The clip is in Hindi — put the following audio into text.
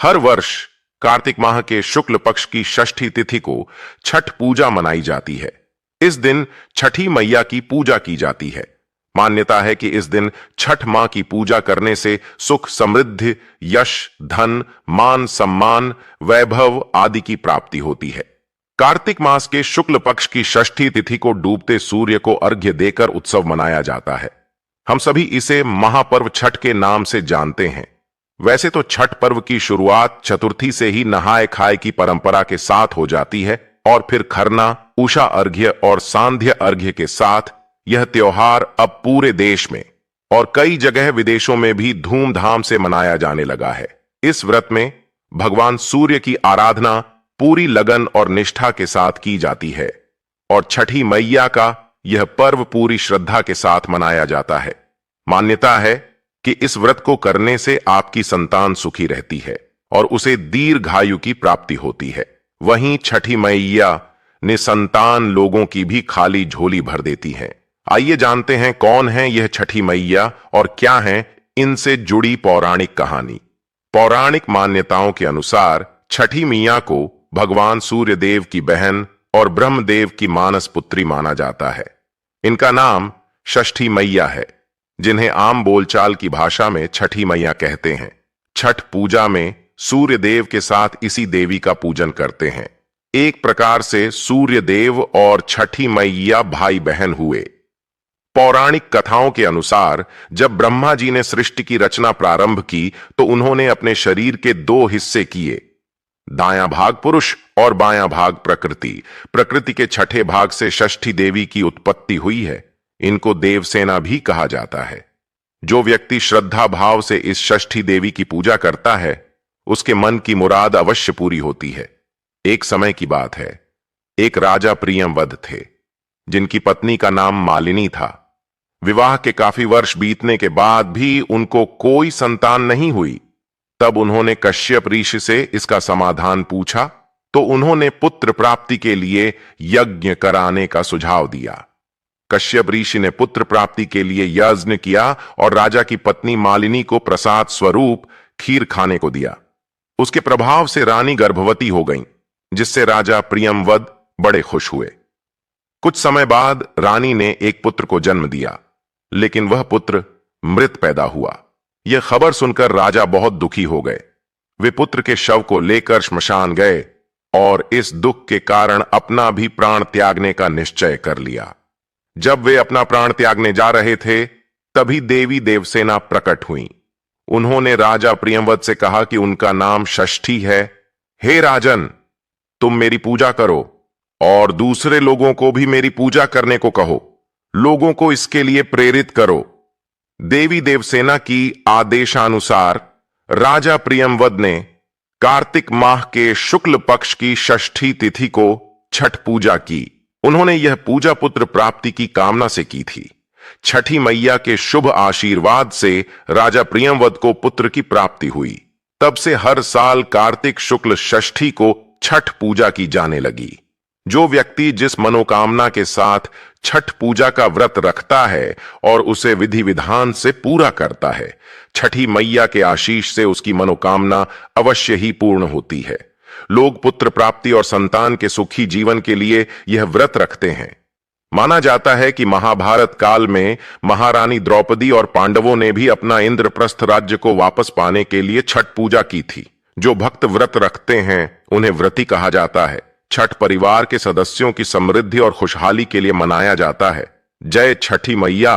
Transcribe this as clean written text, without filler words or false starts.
हर वर्ष कार्तिक माह के शुक्ल पक्ष की षष्ठी तिथि को छठ पूजा मनाई जाती है। इस दिन छठी मैया की पूजा की जाती है। मान्यता है कि इस दिन छठ मां की पूजा करने से सुख, समृद्धि, यश, धन, मान, सम्मान, वैभव आदि की प्राप्ति होती है। कार्तिक मास के शुक्ल पक्ष की षष्ठी तिथि को डूबते सूर्य को अर्घ्य देकर उत्सव मनाया जाता है। हम सभी इसे महापर्व छठ के नाम से जानते हैं। वैसे तो छठ पर्व की शुरुआत चतुर्थी से ही नहाय खाए की परंपरा के साथ हो जाती है और फिर खरना, उषा अर्घ्य और सांध्य अर्घ्य के साथ यह त्योहार अब पूरे देश में और कई जगह विदेशों में भी धूमधाम से मनाया जाने लगा है। इस व्रत में भगवान सूर्य की आराधना पूरी लगन और निष्ठा के साथ की जाती है और छठी मैया का यह पर्व पूरी श्रद्धा के साथ मनाया जाता है। मान्यता है कि इस व्रत को करने से आपकी संतान सुखी रहती है और उसे दीर्घायु की प्राप्ति होती है। वहीं छठी मैया निसंतान लोगों की भी खाली झोली भर देती है। आइए जानते हैं कौन है यह छठी मैया और क्या है इनसे जुड़ी पौराणिक कहानी। पौराणिक मान्यताओं के अनुसार छठी मैया को भगवान सूर्य देव की बहन और ब्रह्मदेव की मानस पुत्री माना जाता है। इनका नाम षष्ठी मैया है, जिन्हें आम बोलचाल की भाषा में छठी मैया कहते हैं। छठ पूजा में सूर्य देव के साथ इसी देवी का पूजन करते हैं। एक प्रकार से सूर्य देव और छठी मैया भाई बहन हुए। पौराणिक कथाओं के अनुसार जब ब्रह्मा जी ने सृष्टि की रचना प्रारंभ की तो उन्होंने अपने शरीर के दो हिस्से किए, दायां भाग पुरुष और बायां भाग प्रकृति। प्रकृति के छठे भाग से षष्ठी देवी की उत्पत्ति हुई है। इनको देवसेना भी कहा जाता है। जो व्यक्ति श्रद्धा भाव से इस षष्ठी देवी की पूजा करता है उसके मन की मुराद अवश्य पूरी होती है। एक समय की बात है, एक राजा प्रियंवद थे जिनकी पत्नी का नाम मालिनी था। विवाह के काफी वर्ष बीतने के बाद भी उनको कोई संतान नहीं हुई। तब उन्होंने कश्यप ऋषि से इसका समाधान पूछा तो उन्होंने पुत्र प्राप्ति के लिए यज्ञ कराने का सुझाव दिया। कश्यप ऋषि ने पुत्र प्राप्ति के लिए यज्ञ किया और राजा की पत्नी मालिनी को प्रसाद स्वरूप खीर खाने को दिया। उसके प्रभाव से रानी गर्भवती हो गईं, जिससे राजा प्रियंवद बड़े खुश हुए। कुछ समय बाद रानी ने एक पुत्र को जन्म दिया, लेकिन वह पुत्र मृत पैदा हुआ। यह खबर सुनकर राजा बहुत दुखी हो गए। वे पुत्र के शव को लेकर श्मशान गए और इस दुख के कारण अपना भी प्राण त्यागने का निश्चय कर लिया। जब वे अपना प्राण त्यागने जा रहे थे तभी देवी देवसेना प्रकट हुई। उन्होंने राजा प्रियंवद से कहा कि उनका नाम षष्ठी है। हे राजन, तुम मेरी पूजा करो और दूसरे लोगों को भी मेरी पूजा करने को कहो। लोगों को इसके लिए प्रेरित करो। देवी देवसेना की आदेशानुसार राजा प्रियंवद ने कार्तिक माह के शुक्ल पक्ष की षष्ठी तिथि को छठ पूजा की। उन्होंने यह पूजा पुत्र प्राप्ति की कामना से की थी। छठी मैया के शुभ आशीर्वाद से राजा प्रियंवद को पुत्र की प्राप्ति हुई। तब से हर साल कार्तिक शुक्ल षष्ठी को छठ पूजा की जाने लगी। जो व्यक्ति जिस मनोकामना के साथ छठ पूजा का व्रत रखता है और उसे विधि विधान से पूरा करता है, छठी मैया के आशीष से उसकी मनोकामना अवश्य ही पूर्ण होती है। लोग पुत्र प्राप्ति और संतान के सुखी जीवन के लिए यह व्रत रखते हैं। माना जाता है कि महाभारत काल में महारानी द्रौपदी और पांडवों ने भी अपना इंद्रप्रस्थ राज्य को वापस पाने के लिए छठ पूजा की थी। जो भक्त व्रत रखते हैं उन्हें व्रती कहा जाता है। छठ परिवार के सदस्यों की समृद्धि और खुशहाली के लिए मनाया जाता है। जय छठी मैया।